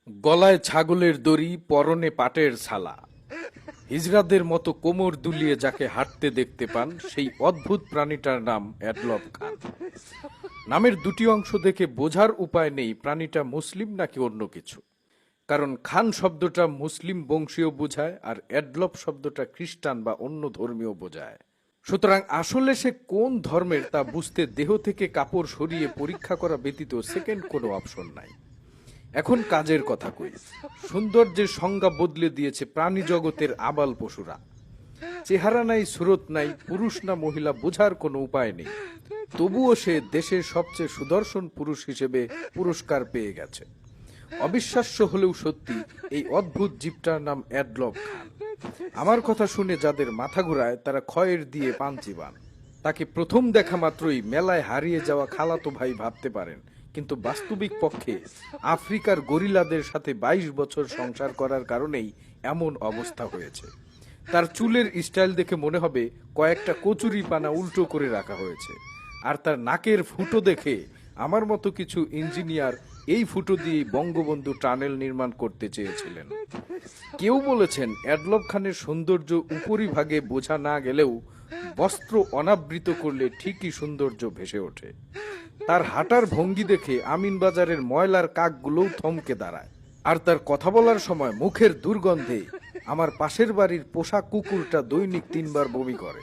গলায় ছাগলের দড়ি, পরনে পাটের ছালা, হিজড়াদের মতো কোমর দুলিয়ে যাকে হাঁটতে দেখতে পান সেই অদ্ভুত প্রাণীটার নাম অ্যাডলফ খান। নামের দুটি অংশ দেখে বোঝার উপায় নেই প্রাণীটা মুসলিম নাকি অন্য কিছু। কারণ খান শব্দটা মুসলিম বংশীয় বোঝায় আর অ্যাডলফ শব্দটা খ্রিস্টান বা অন্য ধর্মীয় বোঝায়। সুতরাং আসলে সে কোন ধর্মের তা বুঝতে দেহ থেকে কাপড় সরিয়ে পরীক্ষা করা ব্যতীত সেকেন্ড কোনো অপশন নাই। এখন কাজের কথা কই। সৌন্দর্যের সংজ্ঞা বদলে দিয়েছে প্রাণী জগতের আবাল পশুরা। চেহারা নাই, সুরত নাই, পুরুষ না মহিলা বোঝার কোনো উপায় নেই। তবুও সে দেশের সবচেয়ে সুদর্শন পুরুষ হিসেবে পুরস্কার পেয়ে গেছে। অবিশ্বাস্য হলেও সত্যি, এই অদ্ভুত জীবটার নাম অ্যাডলফ খান। আমার কথা শুনে যাদের মাথা ঘুরায় তারা খয়ের দিয়ে পান চিবান। তাকে প্রথম দেখা মাত্রই মেলায় হারিয়ে যাওয়া খালাতো ভাই ভাবতে পারেন, কিন্তু বাস্তবিক পক্ষে আফ্রিকার গরিলাদের সাথে 22 বছর সংসার করার কারণেই এমন অবস্থা হয়েছে। তার চুলের স্টাইল দেখে মনে হবে কয়েকটা কচুরি পানা উল্টো করে রাখা হয়েছে। আর তার নাকের ফুটো দেখে আমার মতো কিছু ইঞ্জিনিয়ার এই ফুটো দিয়ে বঙ্গবন্ধু টানেল নির্মাণ করতে চেয়েছিলেন। কেউ বলেছেন অ্যাডলফ খানের সৌন্দর্য উপরিভাগে বোঝা না গেলেও বস্ত্র অনাবৃত করলে ঠিকই সৌন্দর্য ভেসে ওঠে। তার হাঁটার ভঙ্গি দেখে আমিনবাজারের ময়লার কাকগুলোও থমকে দাঁড়ায়। আর তার কথা বলার সময় মুখের দুর্গন্ধে আমার পাশের বাড়ির পোষা কুকুরটা দৈনিক 3 বার বমি করে।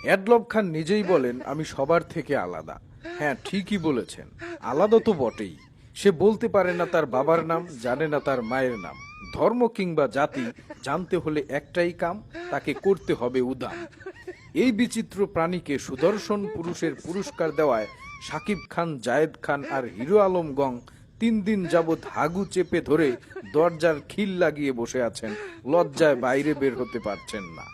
অ্যাডলফ খান নিজেই বলেন, আমি সবার থেকে আলাদা। হ্যাঁ, ঠিকই বলেছেন, আলাদা তো বটেই। সে বলতে পারে না তার বাবার নাম, জানে না তার মায়ের নাম। ধর্ম কিংবা জাতি জানতে হলে একটাই কাম, তাকে করতে হবে উদাম। এই বিচিত্র প্রাণীকে সুদর্শন পুরুষের পুরস্কার দেওয়ায় শাকিব খান, জায়েদ খান আর হিরো আলম গং 3 দিন যাবৎ হাগু চেপে ধরে দরজার খিল লাগিয়ে বসে আছেন, লজ্জায় বাইরে বের হতে পারছেন না।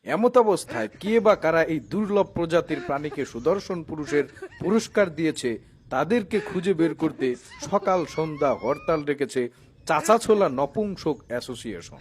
এমত অবস্থায় কে বা কারা এই দুর্লভ প্রজাতির প্রাণীকে সুদর্শন পুরুষের পুরস্কার দিয়েছে তাদেরকে খুঁজে বের করতে সকাল সন্ধ্যা হরতাল ডেকেছে চাচাছোলা নপুংসক অ্যাসোসিয়েশন।